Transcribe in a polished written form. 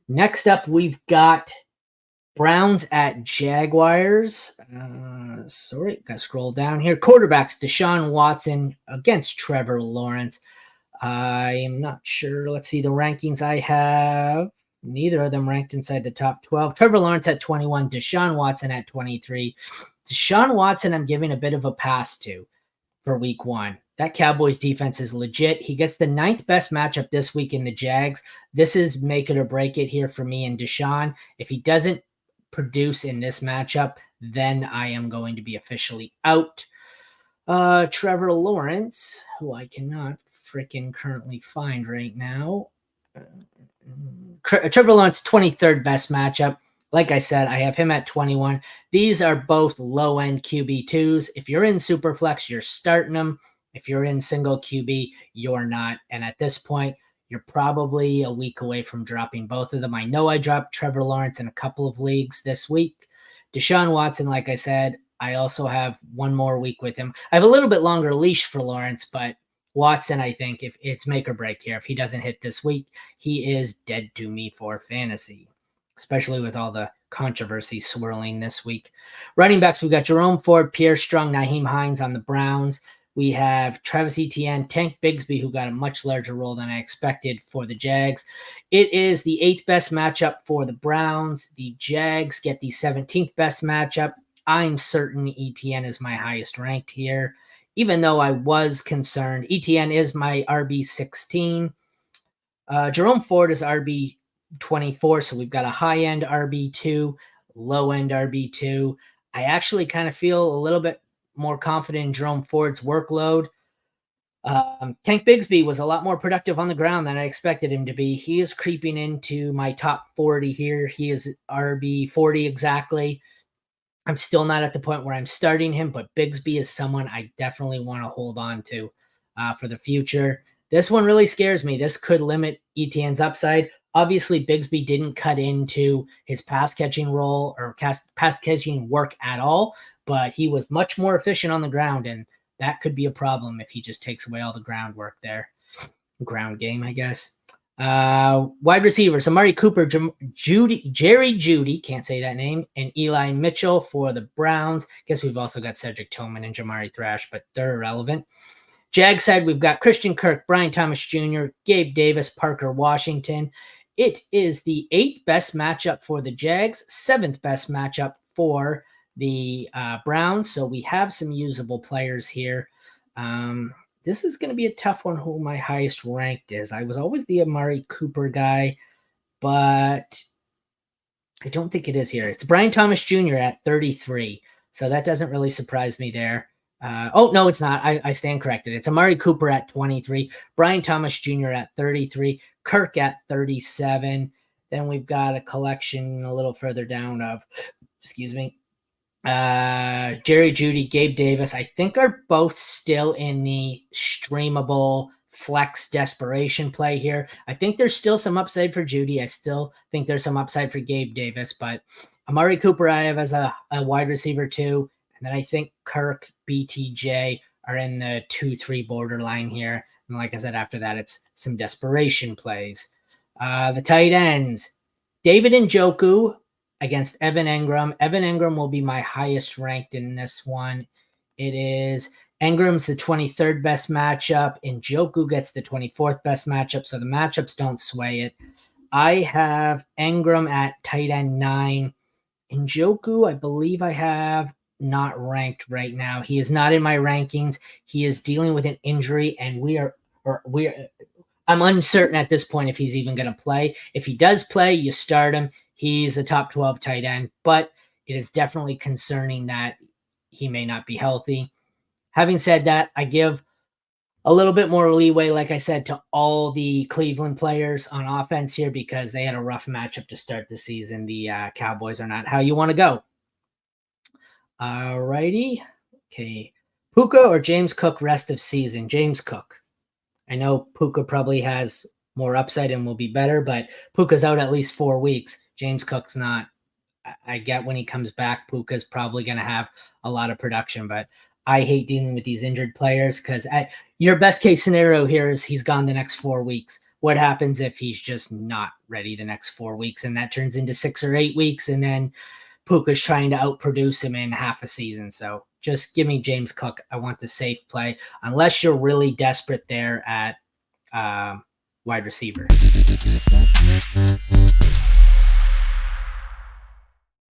Next up, we've got Browns at Jaguars. Sorry, got to scroll down here. Quarterbacks, Deshaun Watson against Trevor Lawrence. I am not sure. Let's see the rankings I have. Neither of them ranked inside the top 12. Trevor Lawrence at 21, Deshaun Watson at 23. Deshaun Watson, I'm giving a bit of a pass to for week 1. That Cowboys defense is legit. He gets the 9th best matchup this week in the Jags. This is make it or break it here for me and Deshaun. If he doesn't produce in this matchup, then I am going to be officially out. Trevor Lawrence, who I cannot freaking currently find right now. Trevor Lawrence, 23rd best matchup. Like I said, I have him at 21. These are both low-end QB2s. If you're in Superflex, you're starting them. If you're in single QB, you're not. And at this point, you're probably a week away from dropping both of them. I know I dropped Trevor Lawrence in a couple of leagues this week. Deshaun Watson, like I said, I also have one more week with him. I have a little bit longer leash for Lawrence, but Watson, I think, if it's make or break here, if he doesn't hit this week, he is dead to me for fantasy, especially with all the controversy swirling this week. Running backs, we've got Jerome Ford, Pierre Strong, Nyheim Hines on the Browns. We have Travis Etienne, Tank Bigsby, who got a much larger role than I expected for the Jags. It is the 8th best matchup for the Browns. The Jags get the 17th best matchup. I'm certain Etienne is my highest ranked here, even though I was concerned. Etienne is my RB16. Jerome Ford is RB24, so we've got a high-end RB2, low-end RB2. I actually kind of feel a little bit more confident in Jerome Ford's workload. Tank Bigsby was a lot more productive on the ground than I expected him to be. He is creeping into my top 40 here. He is RB 40 exactly. I'm still not at the point where I'm starting him, but Bigsby is someone I definitely want to hold on to for the future. This one really scares me. This could limit Etienne's upside. Obviously, Bigsby didn't cut into his pass catching role or pass catching work at all, but he was much more efficient on the ground, and that could be a problem if he just takes away all the groundwork there. Ground game, I guess. Wide receivers, Amari Cooper, Jerry Jeudy, can't say that name, and Eli Mitchell for the Browns. Guess we've also got Cedric Tillman and Jamari Thrash, but they're irrelevant. Jag side, we've got Christian Kirk, Brian Thomas Jr., Gabe Davis, Parker Washington. It is the 8th best matchup for the Jags, 7th best matchup for the Browns. So we have some usable players here. This is going to be a tough one who my highest ranked is. I was always the Amari Cooper guy, but I don't think it is here. It's Brian Thomas Jr. at 33. So that doesn't really surprise me there. No, it's not. I stand corrected. It's Amari Cooper at 23, Brian Thomas Jr. at 33, Kirk at 37. Then we've got a collection a little further down of, Jerry Jeudy, Gabe Davis, I think are both still in the streamable flex desperation play here. I think there's still some upside for Jeudy. I still think there's some upside for Gabe Davis, but Amari Cooper I have as a wide receiver too. And then I think Kirk, BTJ are in the 2-3 borderline here. And like I said, after that, it's some desperation plays. The tight ends, David Njoku against Evan Engram. Evan Engram will be my highest ranked in this one. It is Engram's the 23rd best matchup. Njoku gets the 24th best matchup. So the matchups don't sway it. I have Engram at tight end 9. Njoku, I believe I have not ranked right now. He is not in my rankings. He is dealing with an injury, and I'm uncertain at this point if he's even going to play. If he does play, you start him. He's a top 12 tight end, but it is definitely concerning that he may not be healthy. Having said that, I give a little bit more leeway, like I said, to all the Cleveland players on offense here because they had a rough matchup to start the season. The Cowboys are not how you want to go. All righty. Okay. Puka or James Cook rest of season? James Cook. I know Puka probably has more upside and will be better, but Puka's out at least 4 weeks. James Cook's not. I get when he comes back, Puka's probably going to have a lot of production, but I hate dealing with these injured players because your best case scenario here is he's gone the next 4 weeks. what happens if he's just not ready the next 4 weeks and that turns into 6 or 8 weeks and then Puka's trying to outproduce him in half a season. So just give me James Cook. I want the safe play unless you're really desperate there at wide receiver.